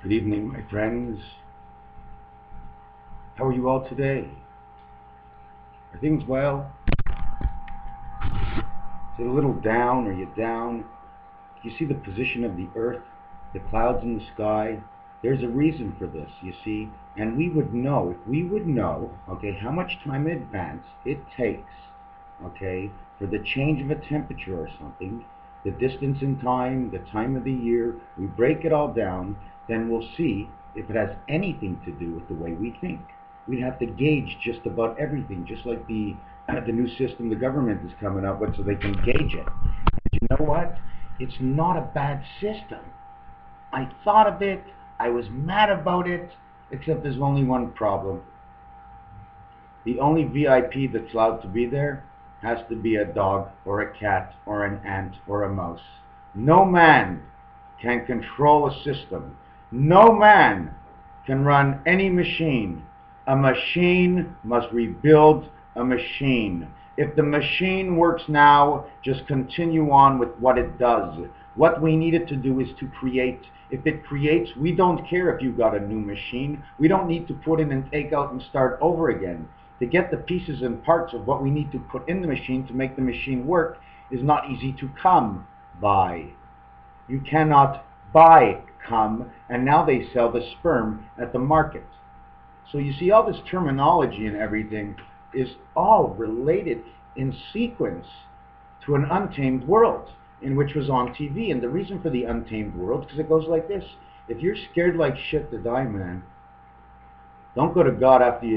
Good evening, my friends. How are you all today? Are things well? Is it a little down? Are you down? You see the position of the earth, the clouds in the sky? There's a reason for this, you see. And we would know, if we would know, okay, how much time in advance it takes, okay, for the change of a temperature or something, the distance in time, the time of the year, we break it all down, then we'll see if it has anything to do with the way we think. We'd have to gauge just about everything, just like the new system the government is coming up with so they can gauge it. And you know what? It's not a bad system. I thought of it, I was mad about it, except there's only one problem. The only VIP that's allowed to be there has to be a dog or a cat or an ant or a mouse. No man can control a system. No man can run any machine. A machine must rebuild a machine. If the machine works now, just continue on with what it does. What we need it to do is to create. If it creates, we don't care if you got a new machine. We don't need to put in and take out and start over again. To get the pieces and parts of what we need to put in the machine to make the machine work is not easy to come by. You cannot buy cum, and now they sell the sperm at the market. So you see, all this terminology and everything is all related in sequence to an untamed world, in which was on TV. And the reason for the untamed world, because it goes like this: if you're scared like shit to die, man, don't go to God after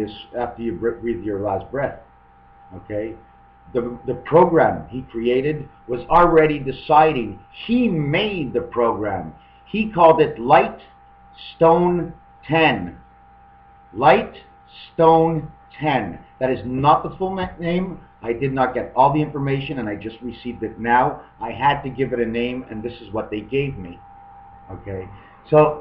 you breathe your last breath. Okay? The program he created was already deciding. He made the program. He called it Light Stone 10. Light Stone 10. That is not the full name. I did not get all the information, and I just received it now. I had to give it a name, and this is what they gave me. Okay? So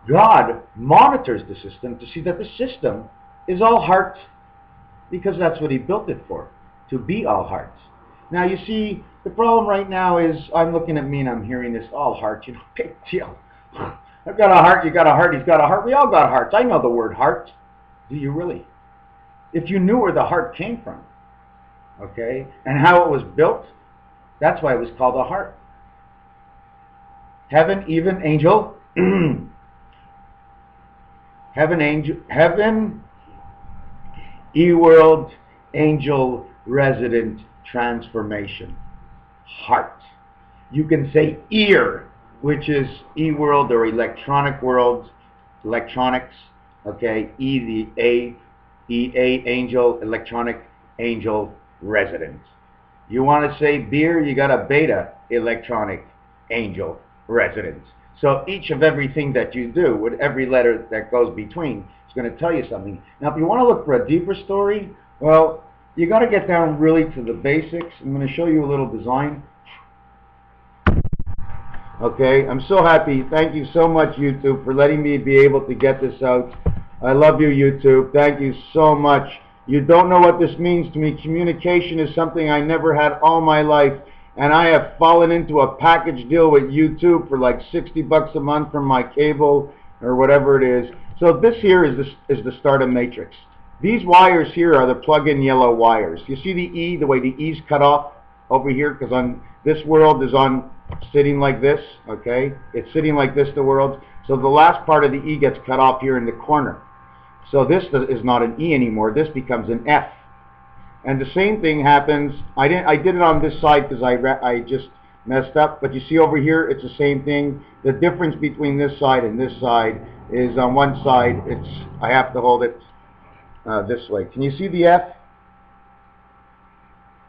God monitors the system to see that the system is all heart, because that's what he built it for, to be all hearts. Now you see, the problem right now is I'm looking at me and I'm hearing this all heart, you know, big deal. I've got a heart, you got a heart, he's got a heart, we all got hearts. I know the word heart. Do you really? If you knew where the heart came from, okay, and how it was built, that's why it was called a heart. Heaven, even angel, heaven, e-world, angel, resident, transformation, heart. You can say ear, which is e-world or electronic world, electronics, okay, E-A, angel, electronic, angel, resident. You want to say beer, you got a beta, electronic, angel, resident. So each of everything that you do, with every letter that goes between, is going to tell you something. Now, if you want to look for a deeper story, well, you got to get down really to the basics. I'm going to show you a little design. Okay, I'm so happy. Thank you so much, YouTube, for letting me be able to get this out. I love you, YouTube. Thank you so much. You don't know what this means to me. Communication is something I never had all my life, and I have fallen into a package deal with YouTube for like 60 bucks a month from my cable or whatever it is. So this here is the starter matrix. These wires here are the plug-in yellow wires. You see the E, the way the E's cut off over here, because on this world is on sitting like this, okay? It's sitting like this, the world. So the last part of the E gets cut off here in the corner. So this is not an E anymore. This becomes an F. And the same thing happens. I did it on this side because I just messed up. But you see over here, it's the same thing. The difference between this side and this side is on one side, I have to hold it this way. Can you see the F?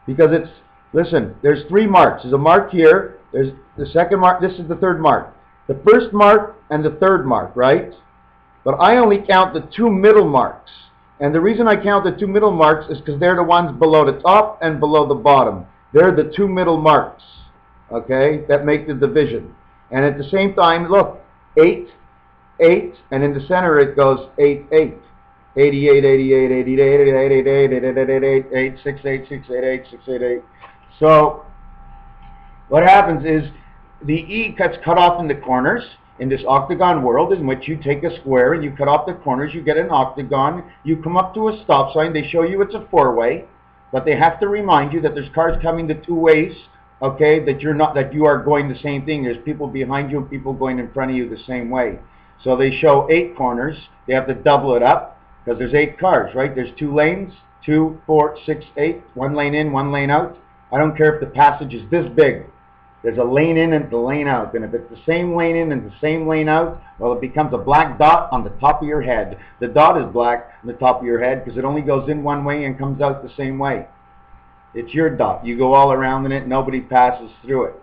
Because listen, there's 3 marks. There's a mark here. There's the second mark. This is the third mark. The first mark and the third mark, right? But I only count the 2 middle marks. And the reason I count the 2 middle marks is because they're the ones below the top and below the bottom. They're the 2 middle marks, okay, that make the division. And at the same time, look, 8, 8, and in the center it goes 8, 8. 88, 88, 88, 88, 88, 88, 88, 68, 688, 688. So what happens is the E gets cut off in the corners, in this octagon world in which you take a square and you cut off the corners, you get an octagon, you come up to a stop sign, they show you it's a four-way, but they have to remind you that there's cars coming the two ways, okay, that you are going the same thing. There's people behind you and people going in front of you the same way. So they show 8 corners. They have to double it up because there's 8 cars, right? There's 2 lanes, 2, 4, 6, 8, 1 lane in, 1 lane out. I don't care if the passage is this big. There's a lane in and the lane out. And if it's the same lane in and the same lane out, well, it becomes a black dot on the top of your head. The dot is black on the top of your head because it only goes in one way and comes out the same way. It's your dot. You go all around in it. Nobody passes through it.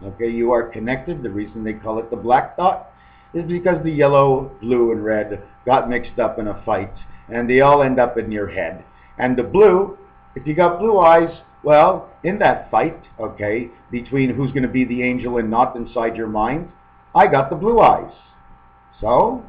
Okay, you are connected. The reason they call it the black dot is because the yellow, blue, and red got mixed up in a fight, and they all end up in your head. And the blue, if you got blue eyes, well, in that fight, okay, between who's going to be the angel and not inside your mind, I got the blue eyes. So,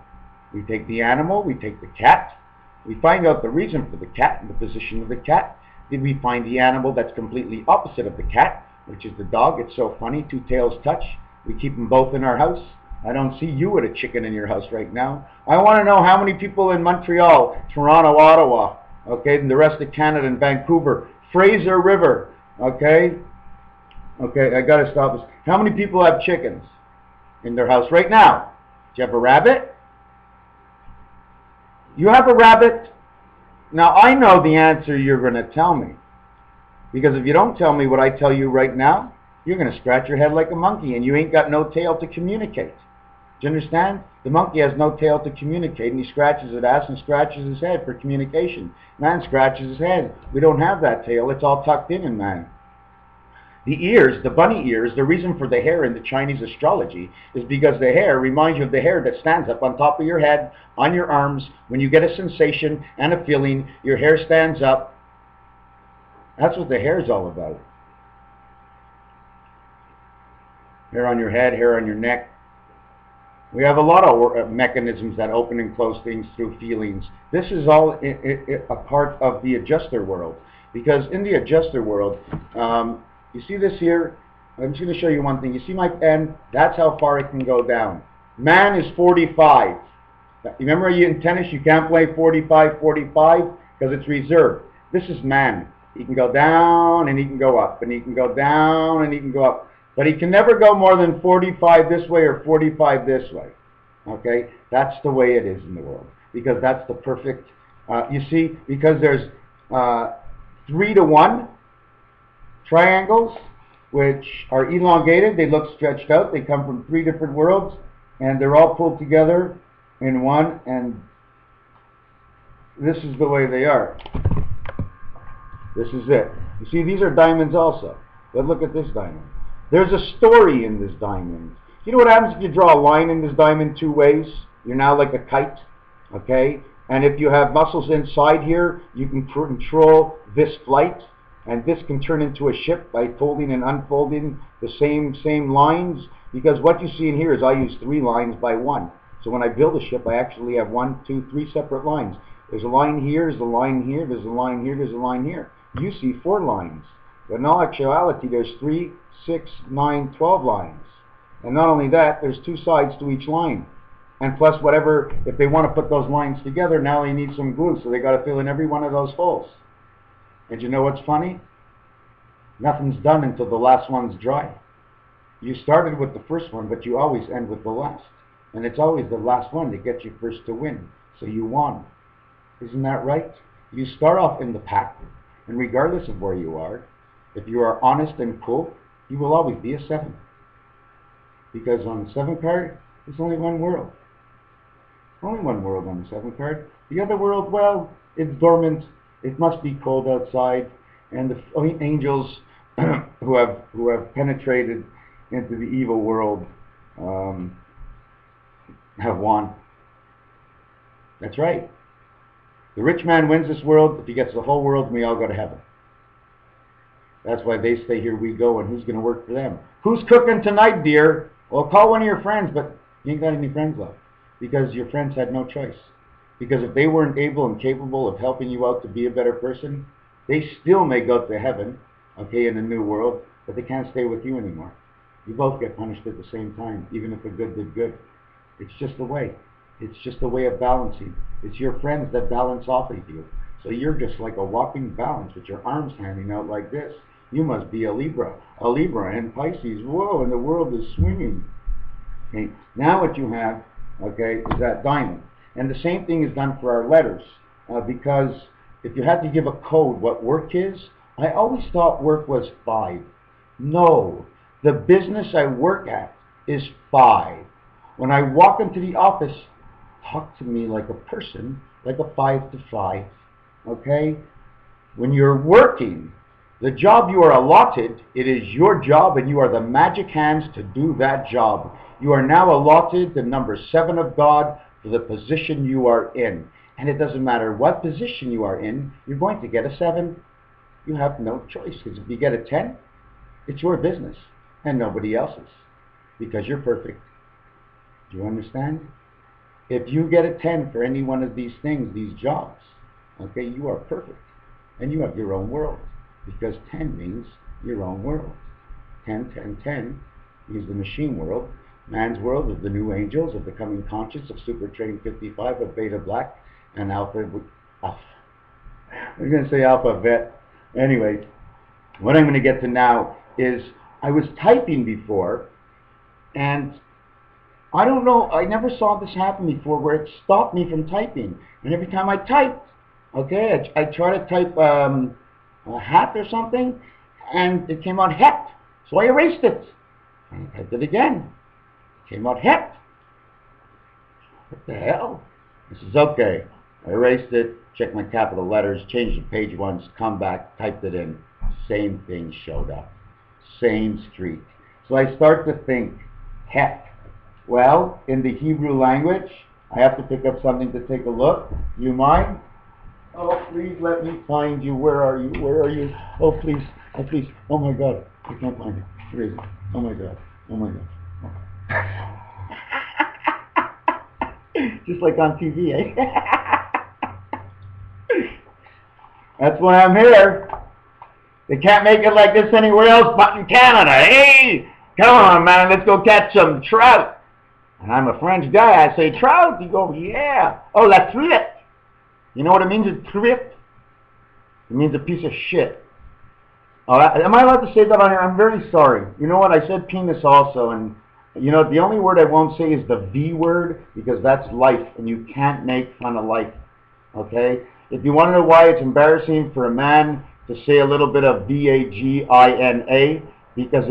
we take the animal, we take the cat, we find out the reason for the cat and the position of the cat. Then we find the animal that's completely opposite of the cat, which is the dog. It's so funny, 2 tails touch. We keep them both in our house. I don't see you with a chicken in your house right now. I want to know how many people in Montreal, Toronto, Ottawa, okay, and the rest of Canada and Vancouver, Fraser River, okay, I got to stop this. How many people have chickens in their house right now? Do you have a rabbit? You have a rabbit? Now, I know the answer you're going to tell me. Because if you don't tell me what I tell you right now, you're going to scratch your head like a monkey and you ain't got no tail to communicate. Do you understand? The monkey has no tail to communicate, and he scratches his ass and scratches his head for communication. Man scratches his head. We don't have that tail. It's all tucked in man. The ears, the bunny ears, the reason for the hair in the Chinese astrology is because the hair reminds you of the hair that stands up on top of your head, on your arms. When you get a sensation and a feeling, your hair stands up. That's what the hair is all about. Hair on your head, hair on your neck. We have a lot of mechanisms that open and close things through feelings. This is all a part of the adjuster world. Because in the adjuster world, you see this here? I'm just going to show you one thing. You see my pen? That's how far it can go down. Man is 45. Remember in tennis, you can't play 45, 45 because it's reserved. This is man. He can go down and he can go up, and he can go down and he can go up. But he can never go more than 45 this way or 45 this way. Okay? That's the way it is in the world. Because that's the perfect, you see, because there's 3 to 1 triangles, which are elongated. They look stretched out. They come from 3 different worlds, and they're all pulled together in one, and this is the way they are. This is it. You see, these are diamonds also. But look at this diamond. There's a story in this diamond. You know what happens if you draw a line in this diamond 2 ways? You're now like a kite, okay? And if you have muscles inside here, you can control this flight, and this can turn into a ship by folding and unfolding the same lines, because what you see in here is I use 3 lines by 1. So when I build a ship, I actually have 1, 2, 3 separate lines. There's a line here, there's a line here, there's a line here, there's a line here. You see 4 lines. But in all actuality, there's 3, 6, 9, 12 lines. And not only that, there's 2 sides to each line. And plus whatever, if they want to put those lines together, now they need some glue, so they got to fill in every one of those holes. And you know what's funny? Nothing's done until the last one's dry. You started with the first one, but you always end with the last. And it's always the last one that gets you first to win. So you won. Isn't that right? You start off in the pack, and regardless of where you are, if you are honest and cool, you will always be a 7. Because on the 7 card, there's only one world. Only one world on the 7 card. The other world, well, it's dormant. It must be cold outside. And the angels who have penetrated into the evil world have won. That's right. The rich man wins this world. If he gets the whole world, we all go to heaven. That's why they stay here, we go, and who's going to work for them? Who's cooking tonight, dear? Well, call one of your friends, but you ain't got any friends left. Because your friends had no choice. Because if they weren't able and capable of helping you out to be a better person, they still may go to heaven, okay, in the new world, but they can't stay with you anymore. You both get punished at the same time, even if the good did good. It's just the way. It's just a way of balancing. It's your friends that balance off of you. So you're just like a walking balance with your arms hanging out like this. You must be a Libra. A Libra and Pisces. Whoa, and the world is swinging. Okay. Now what you have, okay, is that diamond. And the same thing is done for our letters. Because if you had to give a code what work is, I always thought work was 5. No. The business I work at is 5. When I walk into the office, talk to me like a person, like a 5 to 5. Okay? When you're working, the job you are allotted, it is your job and you are the magic hands to do that job. You are now allotted the number 7 of God for the position you are in. And it doesn't matter what position you are in, you're going to get a 7. You have no choice, because if you get a 10, it's your business and nobody else's, because you're perfect. Do you understand? If you get a 10 for any one of these things, these jobs, okay, you are perfect. And you have your own world, because 10 means your own world. 10, 10, 10 is the machine world. Man's world is the new angels of becoming conscious of Super Train 55 of Beta Black and Alpha. I was going to say alphabet. Anyway, what I'm going to get to now is I was typing before, and I don't know, I never saw this happen before where it stopped me from typing. And every time I typed, okay, I try to type a hat or something, and it came out het. So I erased it. And I typed it again. It came out het. What the hell? This is okay. I erased it, checked my capital letters, changed the page once, come back, typed it in. Same thing showed up. Same street. So I start to think, het. Well, in the Hebrew language, I have to pick up something to take a look. You mind? Oh, please let me find you. Where are you? Where are you? Oh, please. Oh, please. Oh, my God. I can't find it. Where is it? Oh, my God. Oh, my God. Just like on TV, eh? That's why I'm here. They can't make it like this anywhere else but in Canada. Hey, come on, man. Let's go catch some trout. And I'm a French guy. I say trout. You go, yeah. Oh, la truite. You know what it means, a truite? It means a piece of shit. Oh, am I allowed to say that on here? I'm very sorry. You know what? I said penis also, and you know, the only word I won't say is the V word, because that's life, and you can't make fun of life. Okay? If you want to know why it's embarrassing for a man to say a little bit of V-A-G-I-N-A, because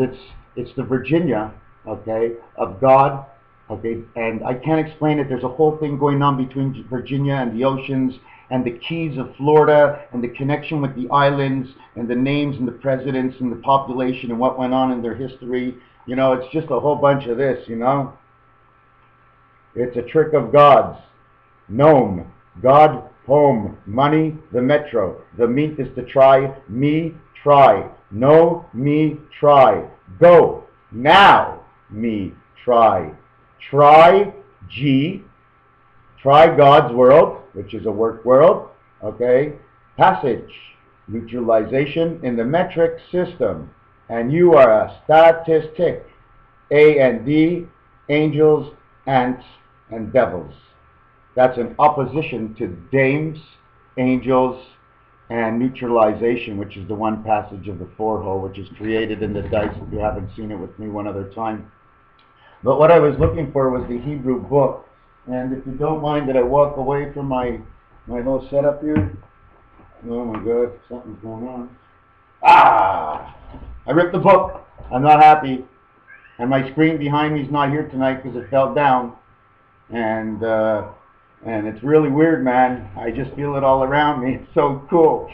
it's the Virginia, okay, of God, okay, and I can't explain it. There's a whole thing going on between Virginia and the oceans and the keys of Florida and the connection with the islands and the names and the presidents and the population and what went on in their history. You know, it's just a whole bunch of this, you know. It's a trick of God's. Gnome, God, home, money, the metro. The meat is to try, me, try. No, me, try. Go, now, me, try. Try, G. Try God's world, which is a work world. Okay. Passage, neutralization in the metric system. And you are a statistic. A and D, angels, ants, and devils. That's an opposition to dames, angels, and neutralization, which is the one passage of the 4-hole, which is created in the dice, if you haven't seen it with me one other time. But what I was looking for was the Hebrew book. And if you don't mind that I walk away from my little setup here. Oh my God, something's going on. Ah! I ripped the book. I'm not happy. And my screen behind me is not here tonight because it fell down. And it's really weird, man. I just feel it all around me. It's so cool.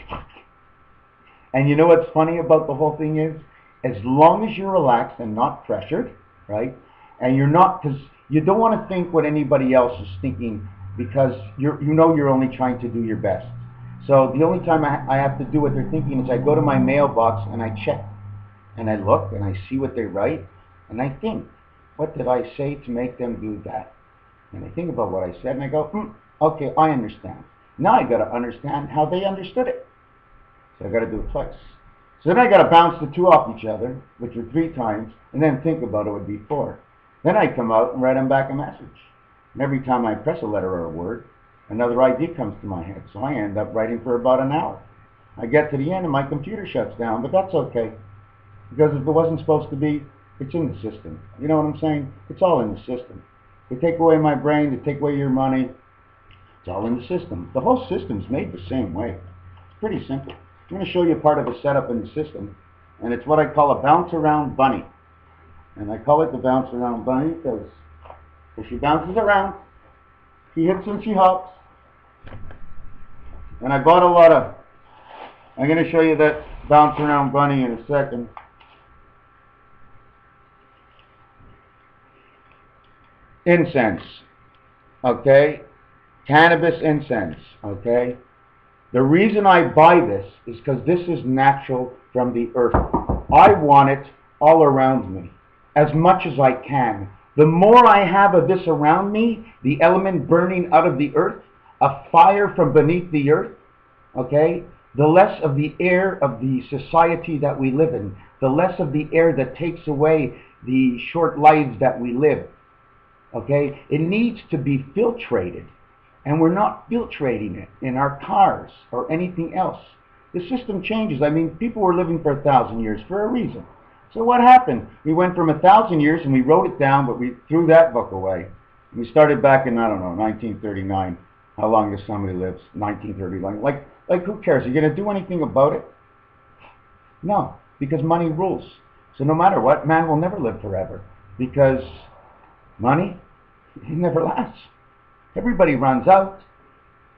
And you know what's funny about the whole thing is? As long as you're relaxed and not pressured, right? And you're not, because you don't want to think what anybody else is thinking, because you know you're only trying to do your best. So the only time I have to do what they're thinking is I go to my mailbox and I check. And I look and I see what they write. And I think, what did I say to make them do that? And I think about what I said and I go, okay, I understand. Now I got to understand how they understood it. So I got to do it twice. So then I got to bounce the two off each other, which are 3 times, and then think about it would be 4. Then I come out and write them back a message. And every time I press a letter or a word, another idea comes to my head. So I end up writing for about an hour. I get to the end and my computer shuts down, but that's okay. Because if it wasn't supposed to be, it's in the system. You know what I'm saying? It's all in the system. They take away my brain, they take away your money. It's all in the system. The whole system's made the same way. It's pretty simple. I'm going to show you part of the setup in the system, and it's what I call a bounce around bunny. And I call it the bounce around bunny because if she bounces around, she hits and she hops. And I bought a lot of, I'm going to show you that bounce around bunny in a second. Incense, okay? Cannabis incense, okay? The reason I buy this is because this is natural from the earth. I want it all around me, as much as I can. The more I have of this around me, the element burning out of the earth, a fire from beneath the earth, okay? The less of the air of the society that we live in, the less of the air that takes away the short lives that we live. Okay, it needs to be filtrated, and we're not filtrating it in our cars or anything else. The system changes. I mean, people were living for 1,000 years for a reason. So what happened? We went from 1,000 years and we wrote it down, but we threw that book away. We started back in, I don't know, 1939. How long does somebody live? 1939. Like who cares? Are you going to do anything about it? No, because money rules. So no matter what, man will never live forever, because money, it never lasts. Everybody runs out.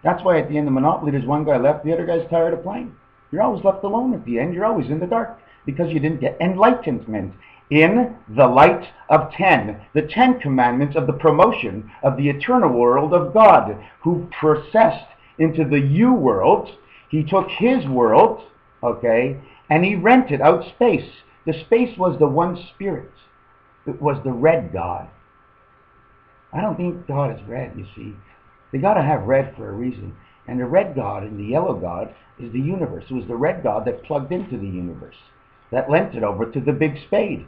That's why at the end of Monopoly, there's one guy left, the other guy's tired of playing. You're always left alone at the end. You're always in the dark because you didn't get enlightenment. In the light of 10, the 10 commandments of the promotion of the eternal world of God, who processed into the you world. He took his world, okay, and he rented out space. The space was the one spirit. It was the red God. I don't think God is red, you see. They got to have red for a reason. And the red God and the yellow God is the universe. It was the red God that plugged into the universe, that lent it over to the big spade.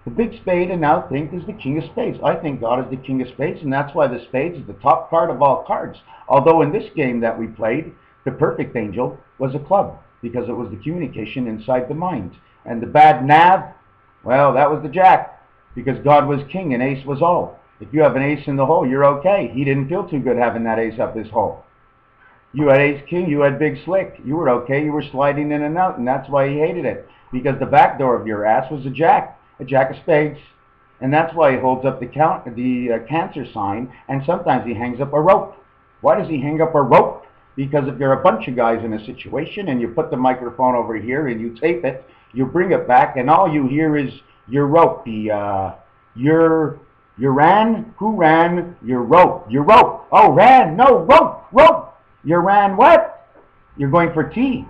The big spade, and now think, is the king of spades. I think God is the king of spades, and that's why the spades is the top card of all cards. Although in this game that we played, the perfect angel was a club, because it was the communication inside the mind. And the bad nav, well, that was the jack, because God was king and ace was all. If you have an ace in the hole, you're okay. He didn't feel too good having that ace up his hole. You had ace king, you had big slick. You were okay, you were sliding in and out, and that's why he hated it. Because the back door of your ass was a jack of spades. And that's why he holds up the cancer sign, and sometimes he hangs up a rope. Why does he hang up a rope? Because if you're a bunch of guys in a situation and you put the microphone over here and you tape it, you bring it back, and all you hear is your rope. You ran? Who ran? Your rope. Your rope. Oh, ran. No, rope. Rope. You ran what? You're going for tea.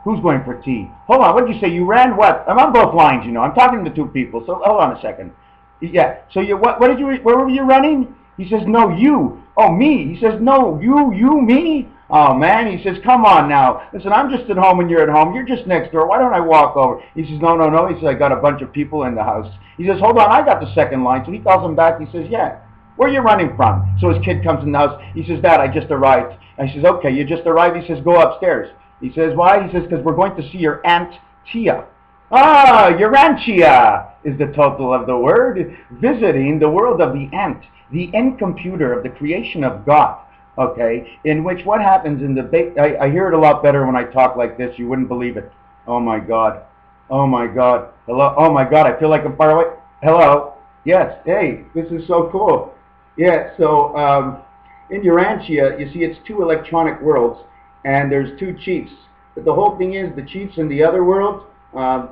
Who's going for tea? Hold on. What did you say? You ran what? I'm on both lines, you know. I'm talking to two people, so hold on a second. Yeah. So you what did you? Where were you running? He says, no, you. Oh, me. He says, no, you, me. Oh, man. He says, come on now. Listen, I'm just at home and you're at home. You're just next door. Why don't I walk over? He says, no. He says, I got a bunch of people in the house. He says, hold on, I got the second line. So he calls him back. He says, yeah. Where are you running from? So his kid comes in the house. He says, Dad, I just arrived. And he says, okay, you just arrived? He says, go upstairs. He says, why? He says, because we're going to see your Aunt Tia. Ah, your Aunt Tia is the total of the word. Visiting the world of the ant, the end computer of the creation of God. Okay, in which what happens in the... I hear it a lot better when I talk like this. You wouldn't believe it. Oh, my God. Oh, my God. Hello? Oh, my God, I feel like I'm far away. Hello? Yes. Hey, this is so cool. Yeah, so in Urantia, you see it's two electronic worlds, and there's two chiefs. But the whole thing is, the chiefs in the other world,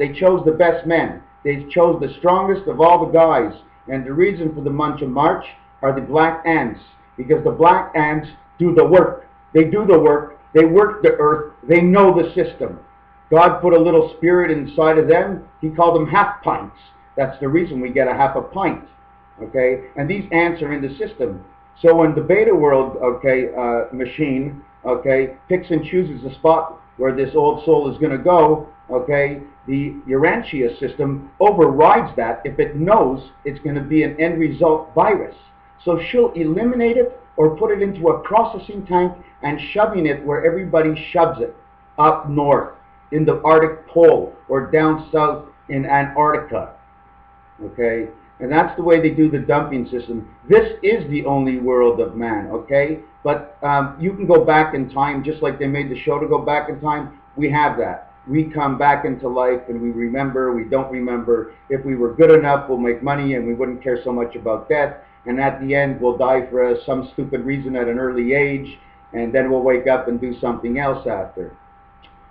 they chose the best men. They chose the strongest of all the guys. And the reason for the month of March are the black ants. Because the black ants do the work. They do the work. They work the earth. They know the system. God put a little spirit inside of them. He called them half pints. That's the reason we get a half a pint. Okay? And these ants are in the system. So when the beta world, okay, machine, okay, picks and chooses the spot where this old soul is going to go, okay, the Urantia system overrides that if it knows it's going to be an end result virus. So she'll eliminate it or put it into a processing tank and shoving it where everybody shoves it, up north in the Arctic Pole or down south in Antarctica. Okay? And that's the way they do the dumping system. This is the only world of man, okay? But you can go back in time, just like they made the show to go back in time. We have that. We come back into life and we remember, we don't remember. If we were good enough, we'll make money and we wouldn't care so much about death. And at the end, we'll die for some stupid reason at an early age, and then we'll wake up and do something else after.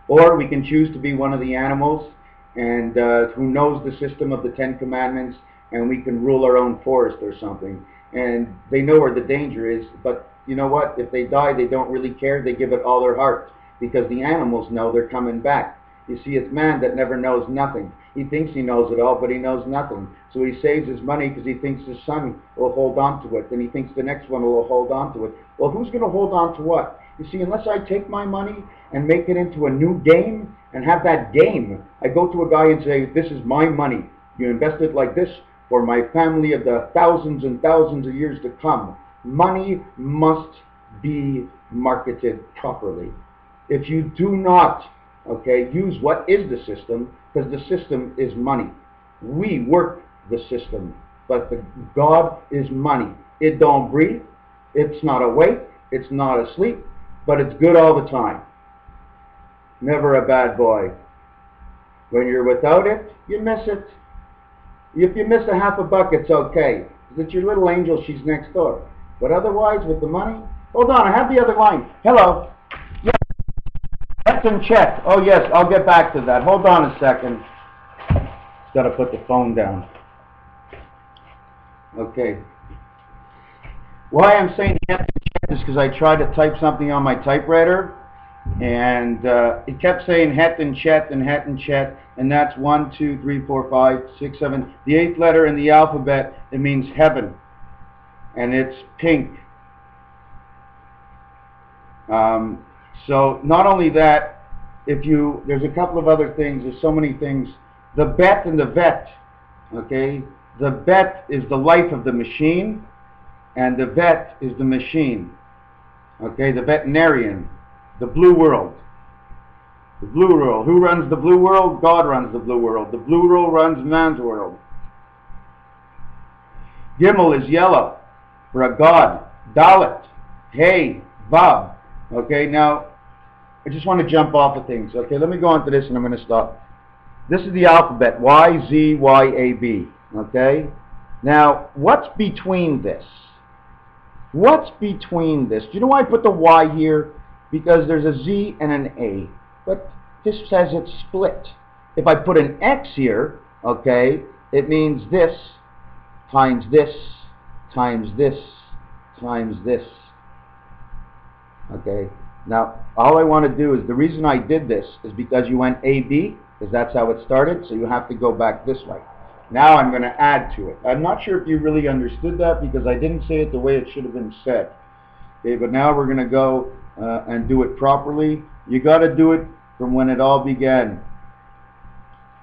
Or we can choose to be one of the animals and who knows the system of the Ten Commandments, and we can rule our own forest or something. And they know where the danger is, but you know what? If they die, they don't really care. They give it all their heart, because the animals know they're coming back. You see, it's man that never knows nothing. He thinks he knows it all, but he knows nothing. So he saves his money because he thinks his son will hold on to it. Then he thinks the next one will hold on to it. Well, who's going to hold on to what? You see, unless I take my money and make it into a new game and have that game, I go to a guy and say, this is my money. You invest it like this for my family of the thousands and thousands of years to come. Money must be marketed properly. If you do not, okay, use what is the system, because the system is money. We work the system, but the God is money. It don't breathe, it's not awake, it's not asleep, but it's good all the time. Never a bad boy. When you're without it, you miss it. If you miss a half a buck, it's okay. It's your little angel, she's next door. But otherwise, with the money, hold on, I have the other line. Hello. Yes. And check. Oh yes, I'll get back to that. Hold on a second. Just got to put the phone down. Okay. Why I'm saying check is because I tried to type something on my typewriter, and it kept saying het and chet and het and chet, and that's 1, 2, 3, 4, 5, 6, 7. The 8th letter in the alphabet, it means heaven, and it's pink. So not only that, there's a couple of other things. There's so many things. The bet and the vet. Okay, the bet is the life of the machine, and the vet is the machine. Okay, the veterinarian, the blue world. The blue world. Who runs the blue world? God runs the blue world. The blue world runs man's world. Gimel is yellow for a god. Dalet, hey, Vav. Okay, now I just want to jump off of things. Okay, let me go on to this and I'm going to stop. This is the alphabet, Y, Z, Y, A, B. Okay? Now, what's between this? What's between this? Do you know why I put the Y here? Because there's a Z and an A. But this says it's split. If I put an X here, okay, it means this times this times this times this. Okay? Now, all I want to do is, the reason I did this is because you went AB, because that's how it started, so you have to go back this way. Now I'm going to add to it. I'm not sure if you really understood that, because I didn't say it the way it should have been said. Okay, but now we're going to go and do it properly. You got to do it from when it all began.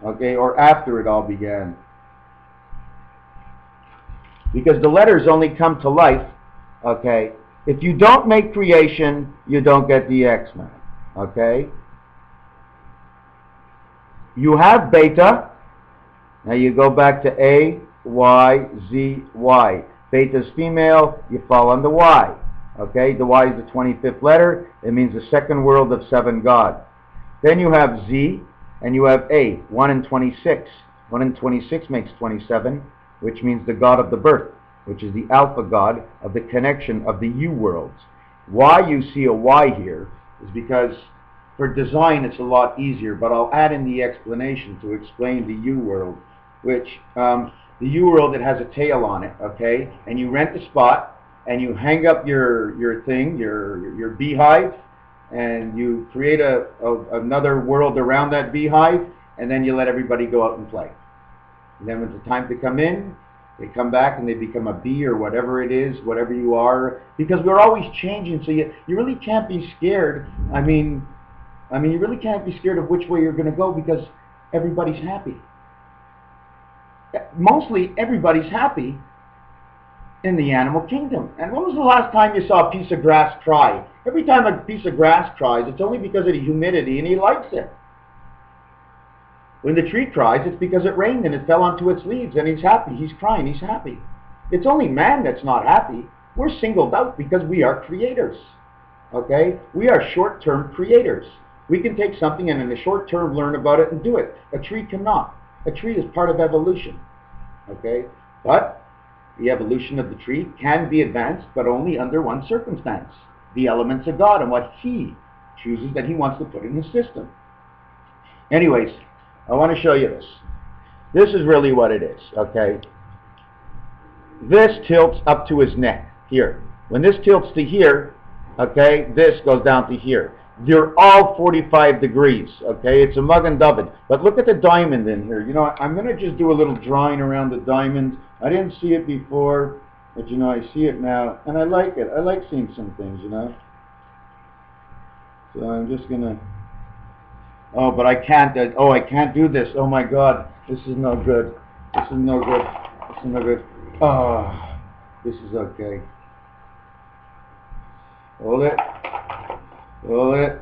Okay, or after it all began. Because the letters only come to life, okay. If you don't make creation, you don't get the X-Men, okay? You have beta. Now you go back to A, Y, Z, Y. Beta's female, you fall on the Y, okay? The Y is the 25th letter. It means the second world of 7 God. Then you have Z, and you have A, 1 and 26. 1 and 26 makes 27, which means the God of the birth, which is the alpha god of the connection of the U worlds. Why you see a Y here is because for design it's a lot easier, but I'll add in the explanation to explain the U world, which the U world, it has a tail on it, okay? And you rent a spot and you hang up your thing, your beehive, and you create another world around that beehive, and then you let everybody go out and play. And then when it's time to come in, they come back and they become a bee or whatever it is, whatever you are, because we're always changing. So you really can't be scared. I mean, you really can't be scared of which way you're going to go, because everybody's happy. Mostly everybody's happy, in the animal kingdom. And when was the last time you saw a piece of grass cry? Every time a piece of grass cries, it's only because of the humidity and he likes it. When the tree cries, it's because it rained and it fell onto its leaves and he's happy. He's crying, he's happy. It's only man that's not happy. We're singled out because we are creators. Okay? We are short-term creators. We can take something and in the short term learn about it and do it. A tree cannot. A tree is part of evolution. Okay? But the evolution of the tree can be advanced, but only under one circumstance. The elements of God and what he chooses that he wants to put in his system. Anyways, I want to show you this. This is really what it is, okay? This tilts up to his neck, here. When this tilts to here, okay, this goes down to here. They're all 45 degrees, okay? It's a mug and dubbin. But look at the diamond in here. You know, I'm going to just do a little drawing around the diamond. I didn't see it before, but, you know, I see it now. And I like it. I like seeing some things, you know? So I'm just going to... Oh, but I can't. I can't do this. Oh, my God. This is no good. This is no good. This is no good. Oh, this is okay. Hold it. Hold it.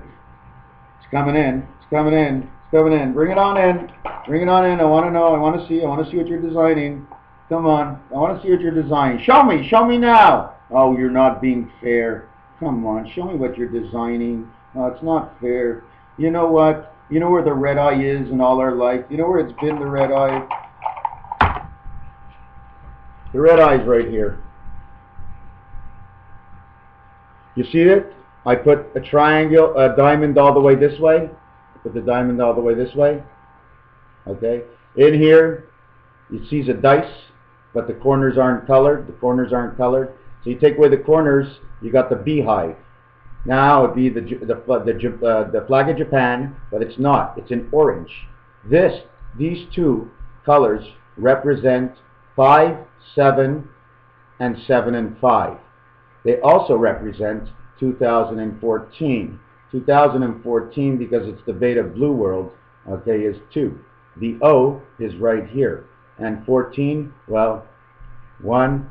It's coming in. It's coming in. It's coming in. Bring it on in. Bring it on in. I want to know. I want to see. I want to see what you're designing. Come on. I want to see what you're designing. Show me. Show me now. Oh, you're not being fair. Come on. Show me what you're designing. Oh, it's not fair. You know what? You know where the red eye is in all our life? You know where it's been, the red eye? The red eye's right here. You see it? I put a triangle, a diamond all the way this way. I put the diamond all the way this way. Okay? In here, you see a dice, but the corners aren't colored. The corners aren't colored. So you take away the corners, you got the beehive. Now it would be the flag of Japan, but it's not. It's in orange. These two colors represent 5, 7, and 7 and 5. They also represent 2014. 2014, because it's the Beta Blue world, okay, is 2. The O is right here. And 14, well, 1,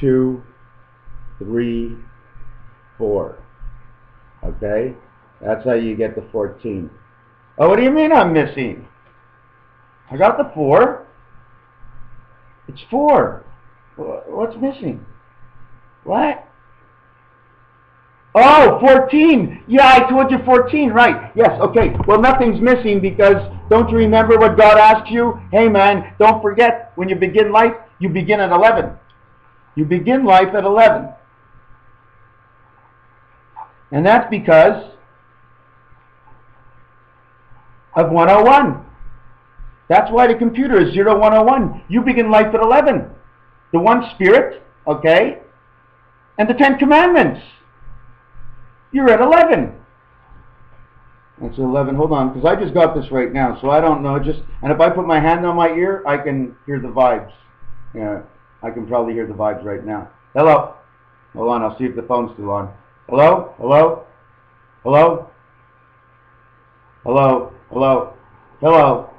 2, 3, 4. Okay? That's how you get the 14. Oh, what do you mean I'm missing? I got the 4. It's 4. What's missing? What? Oh, 14. Yeah, I told you 14. Right. Yes, okay. Well, nothing's missing because don't you remember what God asked you? Hey, man, don't forget, when you begin life, you begin at 11. You begin life at 11. And that's because of 101. That's why the computer is 0101. You begin life at 11. The one spirit, okay, and the 10 commandments. You're at 11. That's 11. Hold on, because I just got this right now, so I don't know. And if I put my hand on my ear, I can hear the vibes. Yeah, I can probably hear the vibes right now. Hello. Hold on, I'll see if the phone's still on. Hello? Hello? Hello? Hello? Hello? Hello?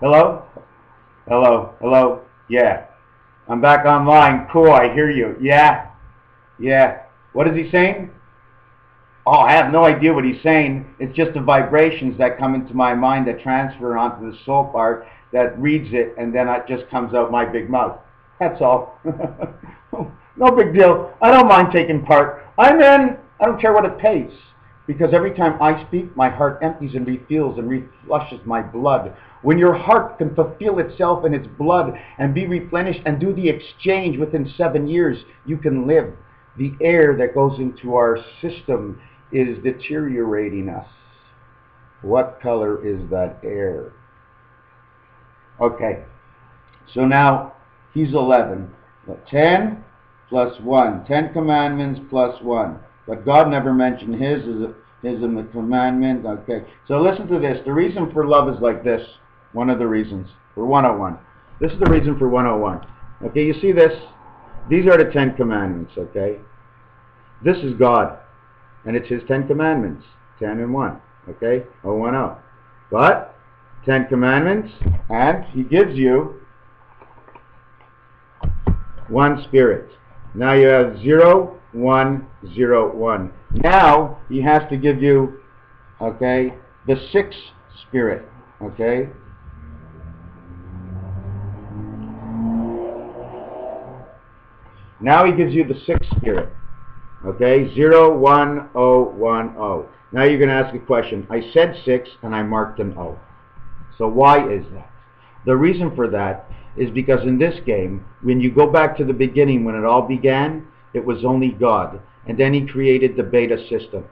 Hello? Hello? Hello? Yeah. I'm back online. Cool, I hear you. Yeah? Yeah. What is he saying? Oh, I have no idea what he's saying. It's just the vibrations that come into my mind that transfer onto the soul part that reads it, and then it just comes out my big mouth. That's all. No big deal. I don't mind taking part. I'm in. I don't care what it pays. Because every time I speak, my heart empties and refills and reflushes my blood. When your heart can fulfill itself in its blood and be replenished and do the exchange within 7 years, you can live. The air that goes into our system is deteriorating us. What color is that air? Okay. So now he's 11. 10 plus 1. 10 commandments plus 1. But God never mentioned his as a commandment. Okay. So listen to this. The reason for love is like this. One of the reasons. For 101. This is the reason for 101. Okay, you see this? These are the 10 commandments, okay? This is God. And it's his 10 commandments. 10 and 1. Okay? 010. But 10 commandments, and he gives you 1 spirit. Now you have 0, 1, 0, 1. Now he has to give you, okay, the 6 spirit, okay? Now he gives you the 6 spirit, okay? 0, 1, 0, 1, 0. Now you're going to ask a question. I said 6 and I marked an O. So why is that? The reason for that is because in this game, when you go back to the beginning, when it all began, it was only God. And then he created the beta system.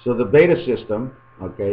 So the beta system, okay,